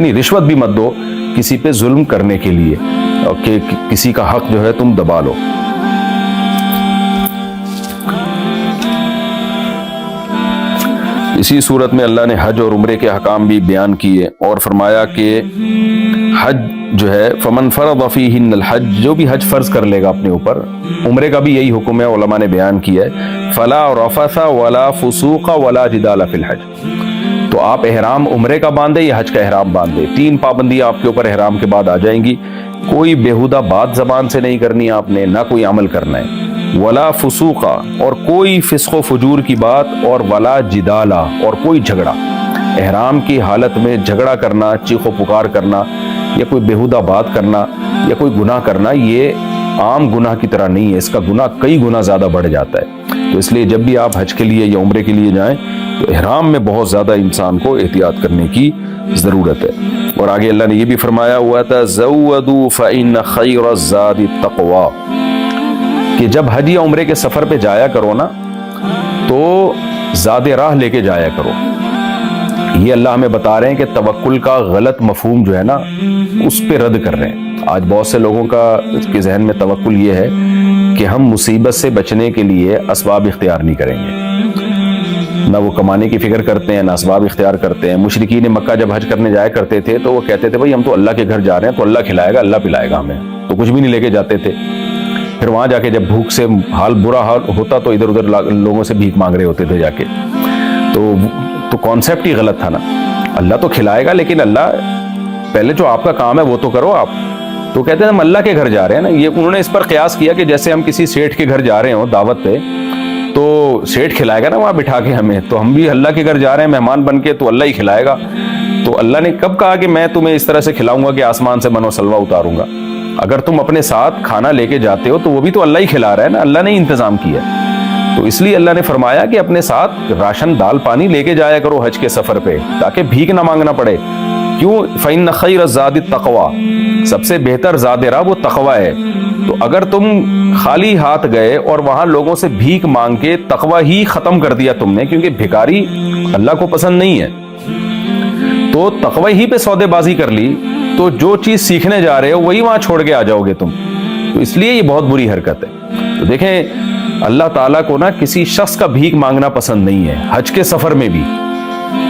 یعنی رشوت بھی مت دو کسی پہ ظلم کرنے کے لیے کہ کسی کا حق جو ہے تم دبا لو۔ اسی صورت میں اللہ نے حج اور عمرے کے احکام بھی بیان کیے اور فرمایا کہ حج جو ہے فمن فرض فیہن الحج، جو بھی حج فرض کر لے گا اپنے اوپر، عمرے کا بھی یہی حکم ہے، علماء نے بیان کیا ہے، فلا رفث ولا فسوق ولا جدال فی الحج۔ تو آپ احرام عمرے کا باندھے یا حج کا احرام باندھے، 3 پابندیاں آپ کے اوپر احرام کے بعد آ جائیں گی۔ کوئی بیہودہ بات زبان سے نہیں کرنی آپ نے، نہ کوئی عمل کرنا ہے، ولا فسوقا، اور کوئی فسق و فجور کی بات، اور ولا جدالا، اور کوئی جھگڑا۔ احرام کی حالت میں جھگڑا کرنا، چیخ و پکار کرنا، یا کوئی بیہودہ بات کرنا، یا کوئی گناہ کرنا، یہ عام گناہ کی طرح نہیں ہے، اس کا گناہ کئی گنا زیادہ بڑھ جاتا ہے۔ تو اس لیے جب بھی آپ حج کے لیے یا عمرے کے لیے جائیں تو احرام میں بہت زیادہ انسان کو احتیاط کرنے کی ضرورت ہے۔ اور آگے اللہ نے یہ بھی فرمایا ہوا تھا تزودوا فإن خیر الزاد التقوی، کہ جب حج یا عمرے کے سفر پہ جایا کرو نا تو زاد راہ لے کے جایا کرو۔ یہ اللہ ہمیں بتا رہے ہیں کہ توکل کا غلط مفہوم جو ہے نا اس پہ رد کر رہے ہیں۔ آج بہت سے لوگوں کے ذہن میں توکل یہ ہے کہ ہم مصیبت سے بچنے کے لیے اسباب اختیار نہیں کریں گے، نہ وہ کمانے کی فکر کرتے ہیں، نہ اسباب اختیار کرتے ہیں۔ مشرکین مکہ جب حج کرنے جایا کرتے تھے تو وہ کہتے تھے بھائی ہم تو اللہ کے گھر جا رہے ہیں تو اللہ کھلائے گا، اللہ پلائے گا ہمیں، تو کچھ بھی نہیں لے کے جاتے تھے۔ پھر وہاں جا کے جب بھوک سے برا حال ہوتا تو ادھر ادھر لوگوں سے بھیک مانگ رہے ہوتے تھے جا کے۔ تو کانسیپٹ ہی غلط تھا نا، اللہ تو کھلائے گا لیکن اللہ پہلے جو آپ کا کام ہے وہ تو کرو آپ۔ تو کہتے ہیں ہم اللہ کے گھر جا رہے ہیں نا، یہ انہوں نے اس پر قیاس کیا کہ جیسے ہم کسی سیٹھ کے گھر جا رہے ہوں دعوت پہ تو سیٹھ کھلائے گا نا وہاں بٹھا کے ہمیں، تو ہم بھی اللہ کے گھر جا رہے ہیں مہمان بن کے تو اللہ ہی کھلائے گا۔ تو اللہ نے کب کہا کہ میں تمہیں اس طرح سے کھلاؤں گا کہ آسمان سے من و سلوہ اتاروں گا؟ اگر تم اپنے ساتھ کھانا لے کے جاتے ہو تو وہ بھی تو اللہ ہی کھلا رہا ہے نا، اللہ نے انتظام کیا ہے۔ تو اس لیے اللہ نے فرمایا کہ اپنے ساتھ راشن دال پانی لے کے جایا کرو حج کے سفر پہ، تاکہ بھیک نہ مانگنا پڑے۔ کیوں؟ فإن خیر الزاد التقوی، سب سے بہتر زاد راہ وہ تقوی ہے۔ تو اگر تم خالی ہاتھ گئے اور وہاں لوگوں سے بھیک مانگ کے تقوی ہی ختم کر دیا تم نے، کیونکہ بھکاری اللہ کو پسند نہیں ہے، تو تقوی ہی پہ سودے بازی کر لی، تو جو چیز سیکھنے جا رہے ہو وہی وہاں چھوڑ کے آ جاؤ گے تم۔ تو اس لیے یہ بہت بری حرکت ہے۔ تو دیکھیں اللہ تعالیٰ کو نا کسی شخص کا بھیک مانگنا پسند نہیں ہے، حج کے سفر میں بھی۔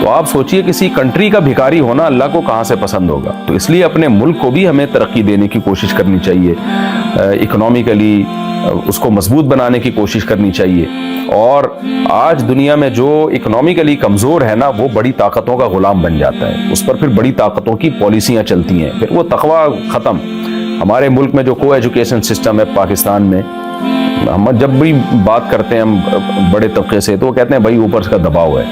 تو آپ سوچئے کسی کنٹری کا بھکاری ہونا اللہ کو کہاں سے پسند ہوگا۔ تو اس لیے اپنے ملک کو بھی ہمیں ترقی دینے کی کوشش کرنی چاہیے، اکنومیکلی اس کو مضبوط بنانے کی کوشش کرنی چاہیے۔ اور آج دنیا میں جو اکنومیکلی کمزور ہے نا وہ بڑی طاقتوں کا غلام بن جاتا ہے، اس پر پھر بڑی طاقتوں کی پالیسیاں چلتی ہیں، پھر وہ تقوی ختم۔ ہمارے ملک میں جو کو ایجوکیشن سسٹم ہے پاکستان میں، ہم جب بھی بات کرتے ہیں ہم بڑے طبقے سے تو وہ کہتے ہیں بھائی اوپر کا دباؤ ہے،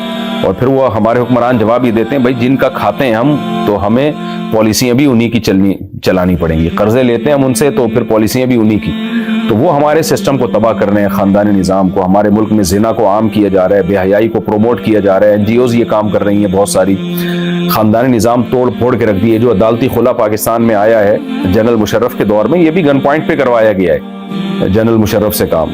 اور پھر وہ ہمارے حکمران جواب ہی دیتے ہیں بھائی جن کا کھاتے ہیں ہم تو ہمیں پالیسیاں بھی انہی کی چلانی پڑیں گی، قرضے لیتے ہیں ہم ان سے تو پھر پالیسیاں بھی انہی کی۔ تو وہ ہمارے سسٹم کو تباہ کر رہے ہیں، خاندانی نظام کو۔ ہمارے ملک میں زنا کو عام کیا جا رہا ہے، بے حیائی کو پروموٹ کیا جا رہا ہے، NGOs یہ کام کر رہی ہیں بہت ساری۔ خاندانی نظام توڑ پھوڑ کے رکھ دیے۔ جو عدالتی خلا پاکستان میں آیا ہے جنرل مشرف کے دور میں، یہ بھی گن پوائنٹ پہ کروایا گیا ہے جنرل مشرف سے کام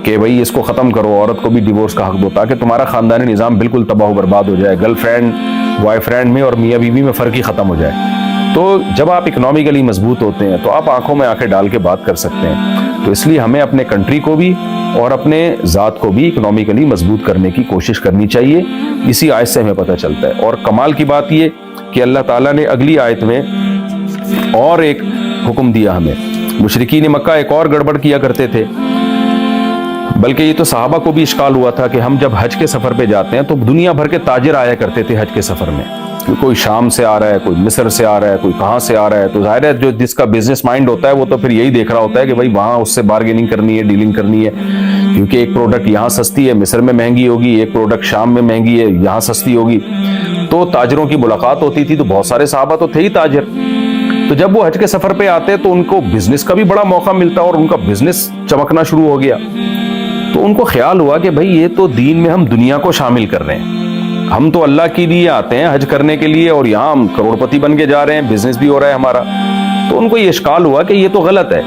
کہ بھئی اس کو ختم کرو، عورت کو بھی ڈیورس کا حق دو، تاکہ تمہارا خاندانی نظام بالکل تباہ و برباد ہو جائے، گرل فرینڈ بوائے فرینڈ میں اور میاں بیوی میں فرق ہی ختم ہو جائے۔ تو جب آپ اکنومیکلی مضبوط ہوتے ہیں تو آپ آنکھوں میں آنکھیں ڈال کے بات کر سکتے ہیں۔ تو اس لیے ہمیں اپنے کنٹری کو بھی اور اپنے ذات کو بھی اکنومیکلی مضبوط کرنے کی کوشش کرنی چاہیے۔ اسی آیت سے ہمیں پتہ چلتا ہے۔ اور کمال کی بات یہ کہ اللہ تعالیٰ نے اگلی آیت میں اور ایک حکم دیا ہمیں۔ مشرکین مکہ ایک اور گڑبڑ کیا کرتے تھے، بلکہ یہ تو صحابہ کو بھی اشکال ہوا تھا کہ ہم جب حج کے سفر پہ جاتے ہیں تو دنیا بھر کے تاجر آیا کرتے تھے حج کے سفر میں، کوئی شام سے آ رہا ہے، کوئی مصر سے آ رہا ہے، کوئی کہاں سے آ رہا ہے۔ تو ظاہر ہے جو جس کا بزنس مائنڈ ہوتا ہے وہ تو پھر یہی دیکھ رہا ہوتا ہے کہ بھائی وہاں اس سے بارگیننگ کرنی ہے، ڈیلنگ کرنی ہے، کیونکہ ایک پروڈکٹ یہاں سستی ہے مصر میں مہنگی ہوگی، ایک پروڈکٹ شام میں مہنگی ہے یہاں سستی ہوگی۔ تو تاجروں کی ملاقات ہوتی تھی، تو بہت سارے صحابہ تو تھے ہی تاجر۔ تو جب وہ حج کے سفر پہ آتے تو ان کو بزنس کا بھی بڑا موقع ملتا اور ان کا بزنس چمکنا شروع ہو گیا۔ تو ان کو خیال ہوا کہ بھئی یہ تو دین میں ہم دنیا کو شامل کر رہے ہیں، ہم تو اللہ کے لیے آتے ہیں حج کرنے کے لیے اور یہاں ہم کروڑ پتی بن کے جا رہے ہیں، بزنس بھی ہو رہا ہے ہمارا۔ تو ان کو یہ اشکال ہوا کہ یہ تو غلط ہے۔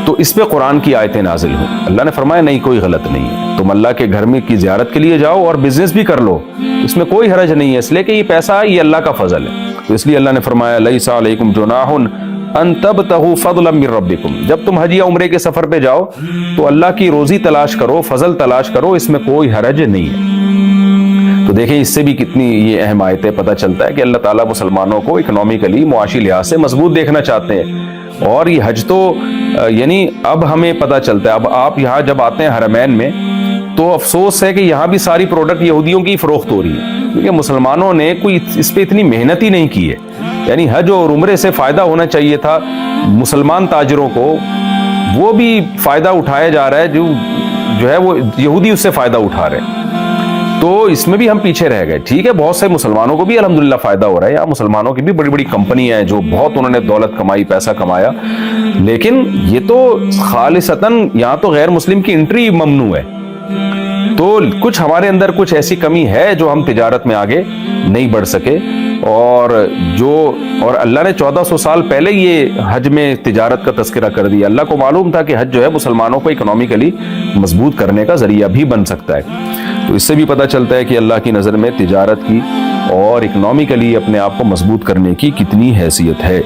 تو اس پہ قرآن کی آیتیں نازل ہوئی۔ اللہ نے فرمایا نہیں کوئی غلط نہیں ہے، تم اللہ کے گھر میں کی زیارت کے لیے جاؤ اور بزنس بھی کر لو، اس میں کوئی حرج نہیں ہے، اس لیے کہ یہ پیسہ یہ اللہ کا فضل ہے۔ تو اس لیے اللہ نے فرمایا لیس علیکم جناح ان تبتغوا فضلا من ربکم، جب تم حج یا عمرے کے سفر پہ جاؤ تو اللہ کی روزی تلاش کرو، فضل تلاش کرو، اس میں کوئی حرج نہیں ہے۔ تو دیکھیں اس سے بھی کتنی یہ اہم آیتیں پتہ چلتا ہے کہ اللہ تعالیٰ مسلمانوں کو اکنامیکلی، معاشی لحاظ سے مضبوط دیکھنا چاہتے ہیں۔ اور یہ حج تو یعنی اب ہمیں پتہ چلتا ہے، اب آپ یہاں جب آتے ہیں حرمین میں تو افسوس ہے کہ یہاں بھی ساری پروڈکٹ یہودیوں کی فروخت ہو رہی ہے، کیونکہ مسلمانوں نے کوئی اس پہ اتنی محنت ہی نہیں کی ہے۔ یعنی حج اور عمرے سے فائدہ ہونا چاہیے تھا مسلمان تاجروں کو، وہ بھی فائدہ اٹھایا جا رہا ہے، جو ہے وہ یہودی اس سے فائدہ اٹھا رہے ہیں۔ تو اس میں بھی ہم پیچھے رہ گئے۔ ٹھیک ہے بہت سے مسلمانوں کو بھی الحمدللہ فائدہ ہو رہا ہے، یا مسلمانوں کی بھی بڑی بڑی کمپنیاں ہیں جو بہت انہوں نے دولت کمائی، پیسہ کمایا، لیکن یہ تو خالصتاً یہاں تو غیر مسلم کی انٹری ممنوع ہے۔ تو کچھ ہمارے اندر کچھ ایسی کمی ہے جو ہم تجارت میں آگے نہیں بڑھ سکے، اور اللہ نے 1400 سال پہلے یہ حج میں تجارت کا تذکرہ کر دیا۔ اللہ کو معلوم تھا کہ حج جو ہے مسلمانوں کو اکنامیکلی مضبوط کرنے کا ذریعہ بھی بن سکتا ہے۔ تو اس سے بھی پتہ چلتا ہے کہ اللہ کی نظر میں تجارت کی اور اکنامیکلی اپنے آپ کو مضبوط کرنے کی کتنی حیثیت ہے۔